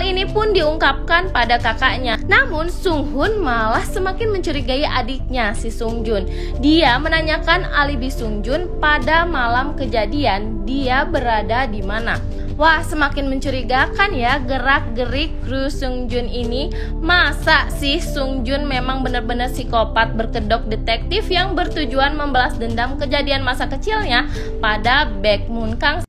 Hal ini pun diungkapkan pada kakaknya. Namun Sung Hoon malah semakin mencurigai adiknya si Sung Joon. Dia menanyakan alibi Sung Joon pada malam kejadian dia berada di mana. Wah, semakin mencurigakan ya gerak-gerik kru Sung Joon ini. Masa sih Sung Joon memang benar-benar psikopat berkedok detektif yang bertujuan membalas dendam kejadian masa kecilnya pada Baekmun Kang.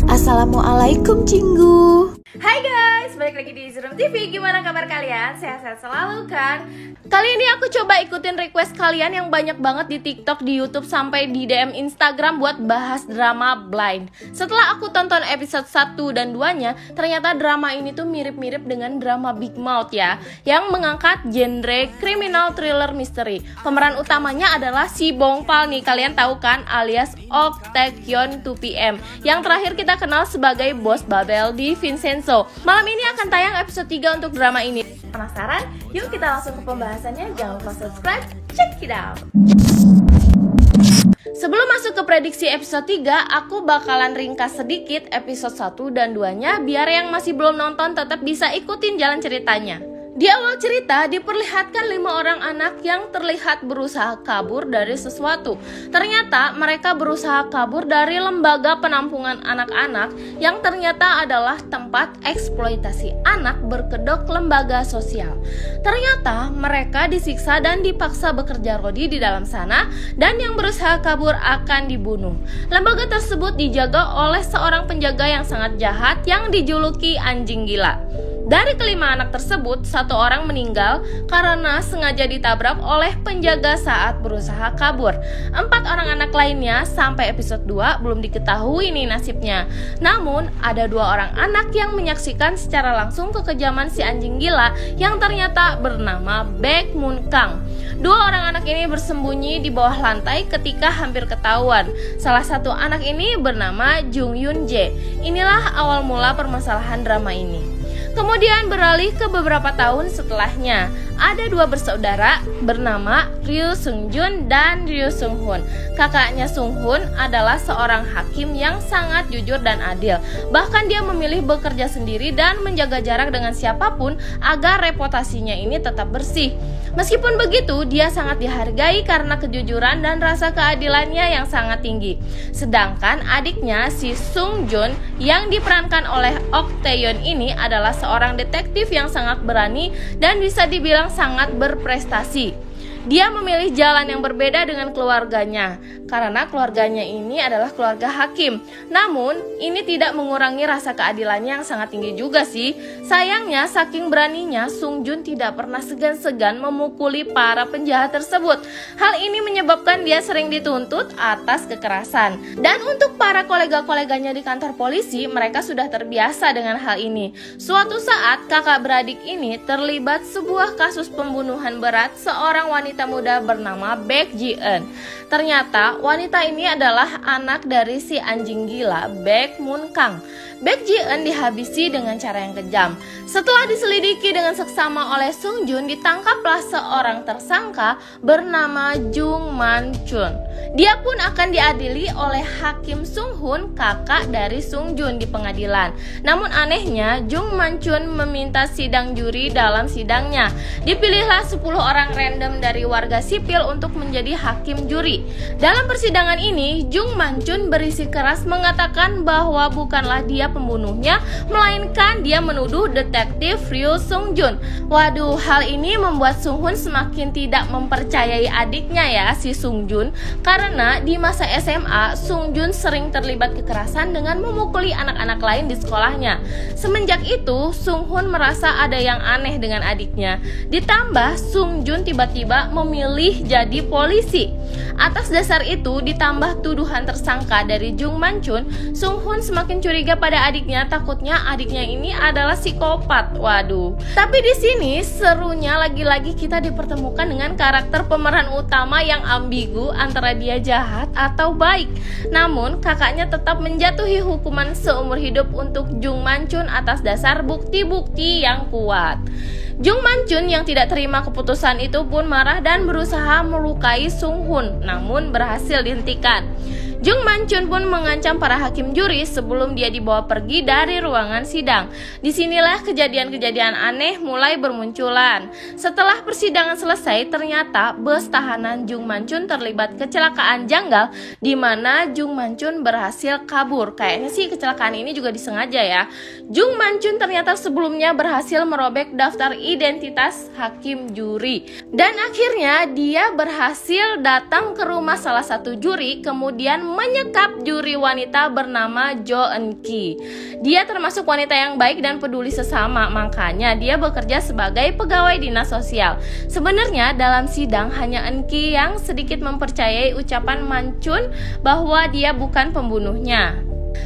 Assalamualaikum Cinggu. Hai guys, balik lagi di Zerum TV. Gimana kabar kalian? Sehat-sehat selalu kan? Kali ini aku coba ikutin request kalian yang banyak banget di TikTok, di YouTube, sampai di DM Instagram buat bahas drama Blind. Setelah aku tonton episode 1 dan 2-nya, ternyata drama ini tuh mirip-mirip dengan drama Big Mouth ya, yang mengangkat genre criminal thriller misteri. Pemeran utamanya adalah si Bongpal nih, kalian tahu kan, alias Ok Taecyeon 2PM, yang terakhir kita kenal sebagai bos Babel di Vincenzo. Malam ini akan tayang episode 3 untuk drama ini. Penasaran? Yuk kita langsung ke pembahasannya. Jangan lupa subscribe, check it out. Sebelum masuk ke prediksi episode 3, aku bakalan ringkas sedikit episode 1 dan 2-nya biar yang masih belum nonton tetap bisa ikutin jalan ceritanya. Di awal cerita diperlihatkan 5 orang anak yang terlihat berusaha kabur dari sesuatu. Ternyata mereka berusaha kabur dari lembaga penampungan anak-anak yang ternyata adalah tempat eksploitasi anak berkedok lembaga sosial. Ternyata mereka disiksa dan dipaksa bekerja rodi di dalam sana, dan yang berusaha kabur akan dibunuh. Lembaga tersebut dijaga oleh seorang penjaga yang sangat jahat yang dijuluki anjing gila. Dari kelima anak tersebut, 1 orang meninggal karena sengaja ditabrak oleh penjaga saat berusaha kabur. 4 orang anak lainnya sampai episode 2 belum diketahui nih nasibnya. Namun, ada 2 orang anak yang menyaksikan secara langsung kekejaman si anjing gila yang ternyata bernama Baekmun Kang. 2 orang anak ini bersembunyi di bawah lantai ketika hampir ketahuan. Salah satu anak ini bernama Jung Yoon Jae. Inilah awal mula permasalahan drama ini. Kemudian beralih ke beberapa tahun setelahnya. Ada 2 bersaudara bernama Ryu Sung Joon dan Ryu Sung Hoon. Kakaknya Sung Hoon adalah seorang hakim yang sangat jujur dan adil. Bahkan dia memilih bekerja sendiri dan menjaga jarak dengan siapapun agar reputasinya ini tetap bersih. Meskipun begitu, dia sangat dihargai karena kejujuran dan rasa keadilannya yang sangat tinggi. Sedangkan adiknya si Sung Joon yang diperankan oleh Ok Taecyeon ini adalah seorang detektif yang sangat berani dan bisa dibilang sangat berprestasi. Dia memilih jalan yang berbeda dengan keluarganya, karena keluarganya ini adalah keluarga hakim. Namun, ini tidak mengurangi rasa keadilannya yang sangat tinggi juga sih. Sayangnya, saking beraninya, Sung Joon tidak pernah segan-segan memukuli para penjahat tersebut. Hal ini menyebabkan dia sering dituntut atas kekerasan. Dan untuk para kolega-koleganya di kantor polisi, mereka sudah terbiasa dengan hal ini. Suatu saat, kakak beradik ini terlibat sebuah kasus pembunuhan berat seorang wanita muda bernama Baek Ji-eun. Ternyata wanita ini adalah anak dari si anjing gila Baekmun Kang. Baek Ji-eun dihabisi dengan cara yang kejam. Setelah diselidiki dengan seksama oleh Sung Joon, ditangkaplah seorang tersangka bernama Jung Man-chun. Dia pun akan diadili oleh Hakim Sung Hoon, kakak dari Sung Joon, di pengadilan. Namun anehnya, Jung Man-chun meminta sidang juri dalam sidangnya. Dipilihlah 10 orang random dari warga sipil untuk menjadi hakim juri. Dalam persidangan ini, Jung Man-chun berisikeras mengatakan bahwa bukanlah dia pembunuhnya, melainkan dia menuduh detektif Ryu Sung Joon. Waduh, hal ini membuat Sung Hoon semakin tidak mempercayai adiknya ya, si Sung Joon, karena di masa SMA, Sung Joon sering terlibat kekerasan dengan memukuli anak-anak lain di sekolahnya. Semenjak itu, Sung Hoon merasa ada yang aneh dengan adiknya. Ditambah, Sung Joon tiba-tiba memilih jadi polisi. Atas dasar itu, ditambah tuduhan tersangka dari Jung Man-chun, Sung Hoon semakin curiga pada adiknya, takutnya adiknya ini adalah psikopat. Waduh. Tapi di sini serunya lagi-lagi kita dipertemukan dengan karakter pemeran utama yang ambigu antara dia jahat atau baik. Namun, kakaknya tetap menjatuhi hukuman seumur hidup untuk Jung Man-chun atas dasar bukti-bukti yang kuat. Jung Man-chun yang tidak terima keputusan itu pun marah dan berusaha melukai Sung Hoon, namun berhasil dihentikan. Jung Man-chun pun mengancam para hakim juri sebelum dia dibawa pergi dari ruangan sidang. Disinilah kejadian-kejadian aneh mulai bermunculan. Setelah persidangan selesai, ternyata bos tahanan Jung Man-chun terlibat kecelakaan janggal di mana Jung Man-chun berhasil kabur. Kayaknya sih kecelakaan ini juga disengaja ya. Jung Man-chun ternyata sebelumnya berhasil merobek daftar identitas hakim juri. Dan akhirnya dia berhasil datang ke rumah salah satu juri, kemudian menyekap juri wanita bernama Jo Eun-ki. Dia termasuk wanita yang baik dan peduli sesama, makanya dia bekerja sebagai pegawai dinas sosial. Sebenarnya dalam sidang hanya Eun-ki yang sedikit mempercayai ucapan Man-chun bahwa dia bukan pembunuhnya.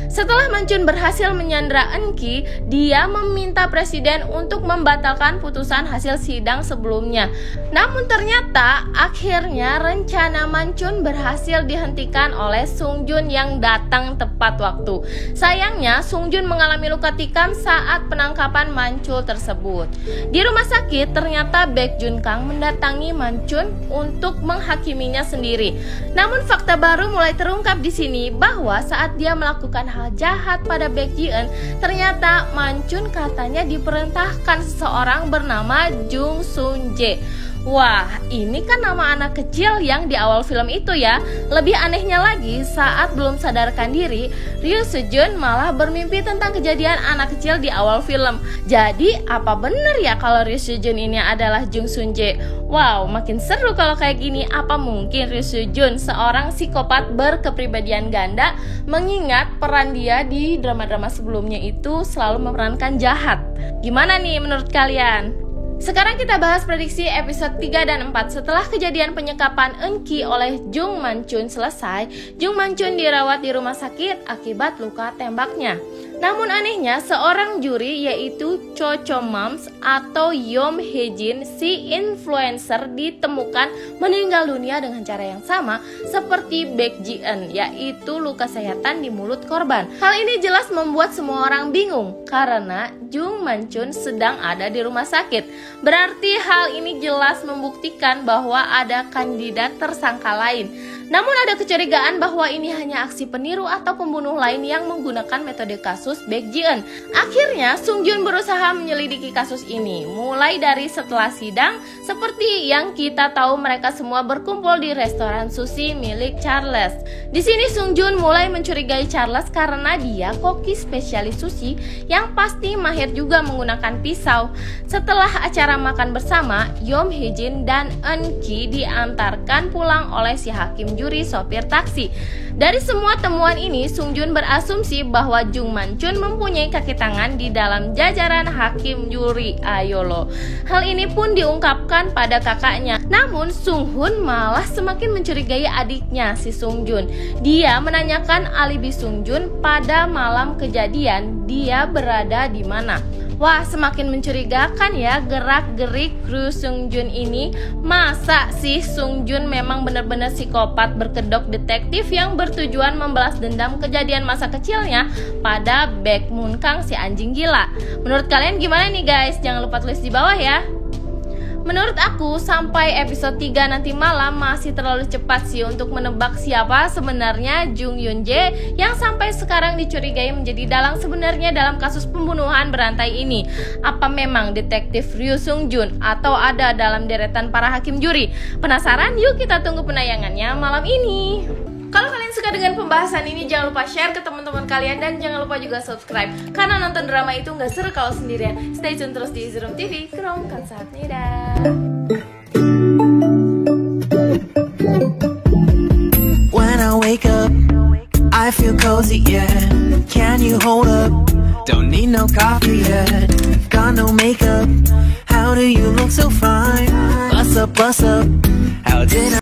Setelah Man-chun berhasil menyandra Eun-ki, dia meminta presiden untuk membatalkan putusan hasil sidang sebelumnya. Namun ternyata akhirnya rencana Man-chun berhasil dihentikan oleh Sung Jun yang datang tepat waktu. Sayangnya Sung Jun mengalami luka tikam saat penangkapan Man-chun tersebut. Di rumah sakit ternyata Baek Jun Kang mendatangi Man-chun untuk menghakiminya sendiri. Namun fakta baru mulai terungkap di sini bahwa saat dia melakukan hal jahat pada Baek Ji-eun, ternyata Man-chun katanya diperintahkan seseorang bernama Jung Sun-jae. Wah, ini kan nama anak kecil yang di awal film itu ya. Lebih anehnya lagi, saat belum sadarkan diri, Ryu Se-jun malah bermimpi tentang kejadian anak kecil di awal film. Jadi, apa benar ya kalau Ryu Se-jun ini adalah Jung Sun-jae? Wow, makin seru kalau kayak gini. Apa mungkin Ryu Se-jun seorang psikopat berkepribadian ganda, mengingat peran dia di drama-drama sebelumnya itu selalu memerankan jahat? Gimana nih menurut kalian? Sekarang kita bahas prediksi episode 3 dan 4. Setelah kejadian penyekapan Eun-ki oleh Jung Man-chun selesai, Jung Man-chun dirawat di rumah sakit akibat luka tembaknya. Namun anehnya, seorang juri yaitu Cho Chom-mams atau Yom Hae-jin, si influencer, ditemukan meninggal dunia dengan cara yang sama seperti Baek Ji-eun, yaitu luka sayatan di mulut korban. Hal ini jelas membuat semua orang bingung karena Jung Man-chun sedang ada di rumah sakit. Berarti hal ini jelas membuktikan bahwa ada kandidat tersangka lain. Namun ada kecurigaan bahwa ini hanya aksi peniru atau pembunuh lain yang menggunakan metode kasus Baek Ji-eun. Akhirnya Sung Jun berusaha menyelidiki kasus ini, mulai dari setelah sidang, seperti yang kita tahu mereka semua berkumpul di restoran sushi milik Charles. Di sini Sung Jun mulai mencurigai Charles karena dia koki spesialis sushi yang pasti mahir juga menggunakan pisau. Setelah acara makan bersama, Yom Hae-jin dan Eun-ki diantarkan pulang oleh si hakim juri sopir taksi. Dari semua temuan ini, Sung Jun berasumsi bahwa Jung Man-chun mempunyai kaki tangan di dalam jajaran hakim juri. Ayo loh. Hal ini pun diungkapkan pada kakaknya. Namun Sung Hun malah semakin mencurigai adiknya si Sung Jun. Dia menanyakan alibi Sung Jun pada malam kejadian, dia berada di mana. Wah, semakin mencurigakan ya gerak-gerik Ryu Sung Jun ini. Masa sih Sung Jun memang benar-benar psikopat berkedok detektif yang bertujuan membalas dendam kejadian masa kecilnya pada Baek Moon Kang si anjing gila? Menurut kalian gimana nih guys? Jangan lupa tulis di bawah ya. Menurut aku, sampai episode 3 nanti malam masih terlalu cepat sih untuk menebak siapa sebenarnya Jung Yoon-jae yang sampai sekarang dicurigai menjadi dalang sebenarnya dalam kasus pembunuhan berantai ini. Apa memang detektif Ryu Sung Jun atau ada dalam deretan para hakim juri? Penasaran? Yuk kita tunggu penayangannya malam ini. Kalau kalian suka dengan pembahasan ini, jangan lupa share ke teman-teman kalian dan jangan lupa juga subscribe, karena nonton drama itu nggak seru kalau sendirian. Stay tune terus di Easy Room TV. Krom kamsahamnida. When I wake up, I feel cozy, yeah. Can you hold up? Don't need no coffee yet. Got no makeup. How do you look so fine? Bust up, bust up. How did I